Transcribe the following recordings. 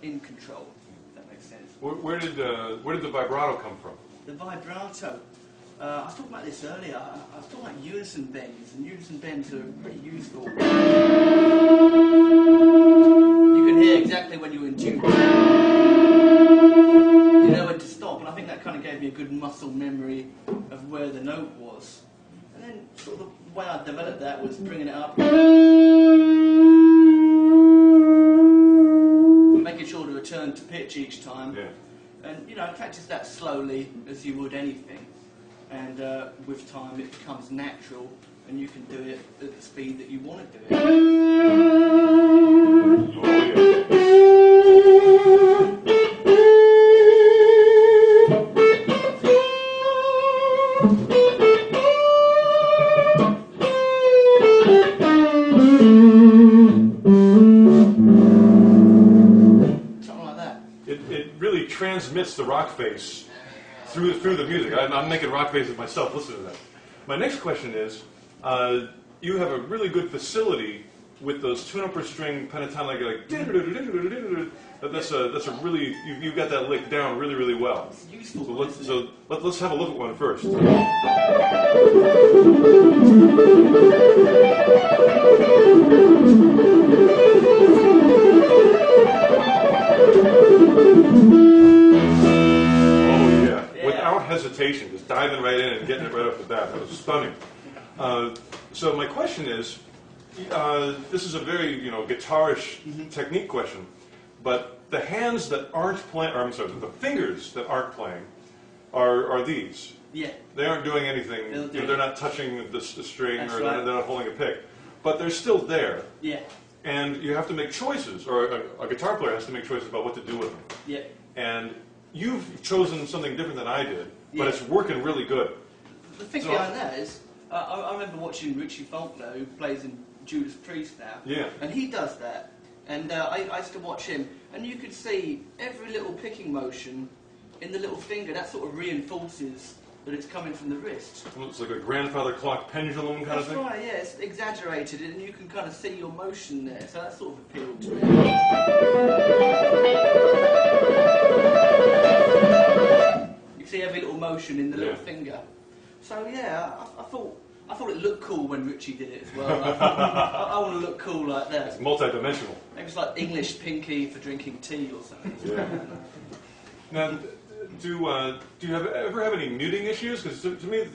in control, if that makes sense. Where did the vibrato come from? The vibrato. I was talking about this earlier. I was talking about unison bends, and unison bends are pretty useful. You can hear exactly when you're in tune. You know when to stop, and I think that kind of gave me a good muscle memory of where the note was. And then sort of the way I developed that was bringing it up, making sure to return to pitch each time, and practice that slowly as you would anything. And with time it becomes natural, and you can do it at the speed that you want to do it. Something like that. It really transmits the rock face through the music. I'm making rock faces myself listening to that. My next question is, you have a really good facility with those tune-up per string pentatonic, like that's a really, you've got that lick down really, really well. It's useful. So let's have a look at one first. Hesitation, just diving right in and getting it right off the bat. That was stunning. So my question is, this is a very guitarish technique question, but the hands that aren't playing, or I'm sorry, the fingers that aren't playing, are these. Yeah. They aren't doing anything. They're not touching the string, That's or right. they're not holding a pick, but they're still there. Yeah. And you have to make choices, or a guitar player has to make choices about what to do with them. Yeah. And you've chosen something different than I did, but it's working really good. The thing behind that is, I remember watching Richie Faulkner, who plays in Judas Priest now, and he does that. And I used to watch him, and you could see every little picking motion in the little finger. That sort of reinforces that it's coming from the wrist. Well, it's like a grandfather clock pendulum kind of thing? That's right, yeah, it's exaggerated, and you can kind of see your motion there, so that sort of appealed to me. See every little motion in the little finger. So yeah, I thought it looked cool when Richie did it as well. I want to look cool like that. It's multi-dimensional. Maybe it's like English pinky for drinking tea or something. Yeah. Now, do you ever have any muting issues? Because to me,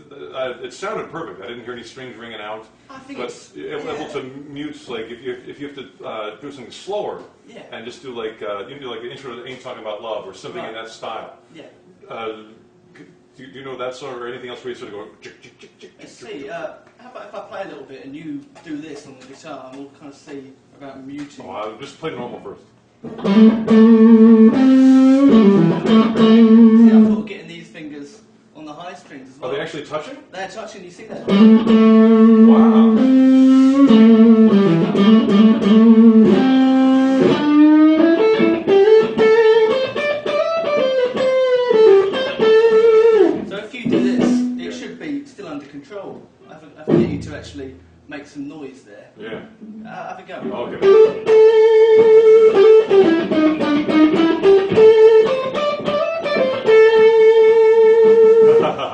it sounded perfect. I didn't hear any strings ringing out. I think it's able to mute, like if you have to do something slower, and just do like you do like the intro to Ain't Talking About Love or something in that style. Yeah. Do you know that song or anything else where you sort of go? Let's see. How about if I play a little bit and you do this on the guitar, and we'll kind of see about muting. Oh, I'll just play normal first. See, I thought getting these fingers on the high strings as well. Are they actually touching? They're touching. You see that? Wow. Control. I have to get you to actually make some noise there. Yeah. Have a go. Okay.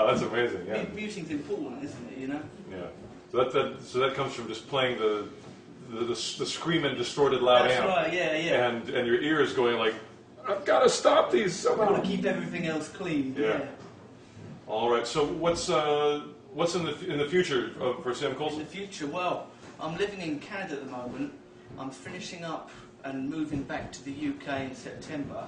That's amazing. Yeah. Muting's important, isn't it? You know. Yeah. So that comes from just playing the screaming, distorted, loud amp. That's right. Yeah. Yeah. And your ears going like, I've got to stop these somehow. I want to keep everything else clean. Yeah. All right. So what's in the future for Sam Coulson? In the future, well, I'm living in Canada at the moment. I'm finishing up and moving back to the UK in September.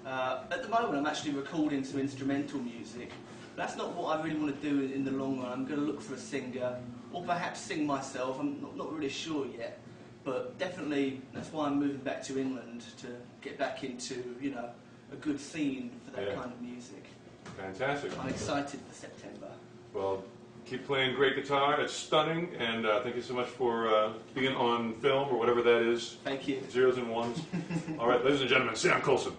At the moment, I'm actually recording some instrumental music. That's not what I really want to do in the long run. I'm going to look for a singer, or perhaps sing myself. I'm not really sure yet, but definitely that's why I'm moving back to England, to get back into a good scene for that kind of music. Fantastic. I'm excited for September. Well, keep playing great guitar. It's stunning, and thank you so much for being on film or whatever that is. Thank you. Zeros and ones. All right, ladies and gentlemen, Sam Coulson.